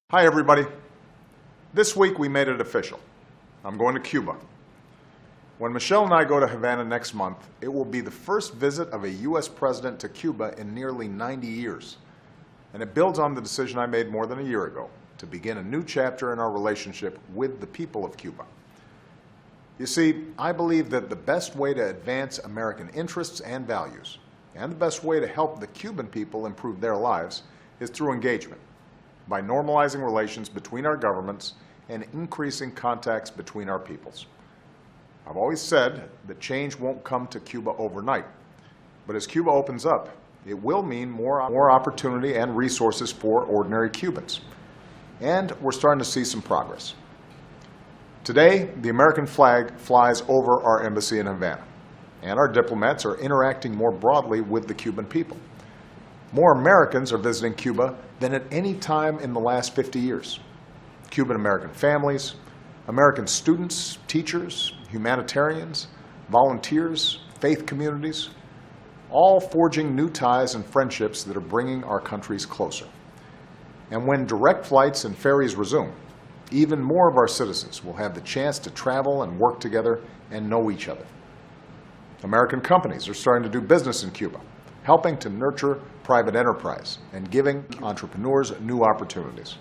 Hi everybody. This week we made it official. I'm going to Cuba. When Michelle and I go to Havana next month, it will be the first visit of a U.S. president to Cuba in nearly 90 years. And it builds on the decision I made more than a year ago to begin a new chapter in our relationship with the people of Cuba. You see, I believe that the best way to advance American interests and values, and the best way to help the Cuban people improve their lives, is through engagement, by normalizing relations between our governments and increasing contacts between our peoples. I've always said that change won't come to Cuba overnight, but as Cuba opens up, it will mean more opportunity and resources for ordinary Cubans. And we're starting to see some progress. Today, the American flag flies over our embassy in Havana, and our diplomats are interacting more broadly with the Cuban people. More Americans are visiting Cuba than at any time in the last 50 years. Cuban-American families, American students, teachers, humanitarians, volunteers, faith communities, all forging new ties and friendships that are bringing our countries closer. And when direct flights and ferries resume, even more of our citizens will have the chance to travel and work together and know each other. American companies are starting to do business in Cuba, helping to nurture private enterprise and giving entrepreneurs new opportunities.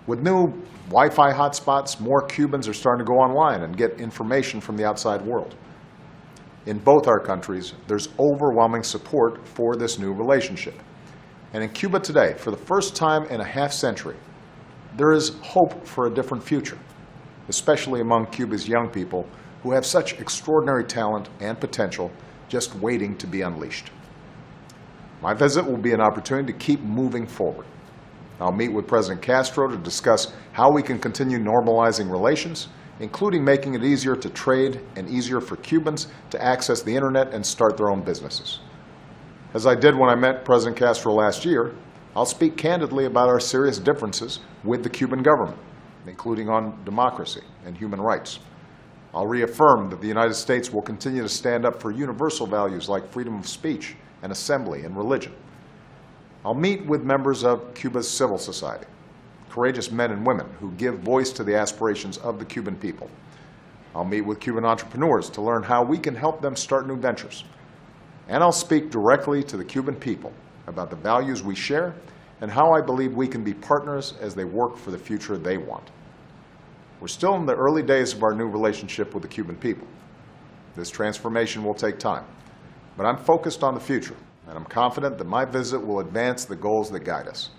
With new Wi-Fi hotspots, more Cubans are starting to go online and get information from the outside world. In both our countries, there's overwhelming support for this new relationship. And in Cuba today, for the first time in a half-century, there is hope for a different future, especially among Cuba's young people who have such extraordinary talent and potential just waiting to be unleashed. My visit will be an opportunity to keep moving forward. I'll meet with President Castro to discuss how we can continue normalizing relations, including making it easier to trade and easier for Cubans to access the internet and start their own businesses. As I did when I met President Castro last year, I'll speak candidly about our serious differences with the Cuban government, including on democracy and human rights. I'll reaffirm that the United States will continue to stand up for universal values like freedom of speech and assembly and religion. I'll meet with members of Cuba's civil society, courageous men and women who give voice to the aspirations of the Cuban people. I'll meet with Cuban entrepreneurs to learn how we can help them start new ventures. And I'll speak directly to the Cuban people about the values we share and how I believe we can be partners as they work for the future they want. We're still in the early days of our new relationship with the Cuban people. This transformation will take time. But I'm focused on the future, and I'm confident that my visit will advance the goals that guide us,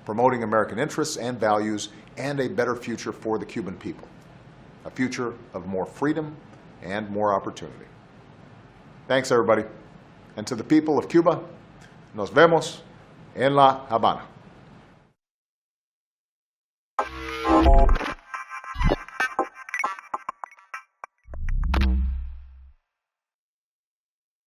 promoting American interests and values and a better future for the Cuban people, a future of more freedom and more opportunity. Thanks, everybody. And to the people of Cuba, nos vemos en la Habana.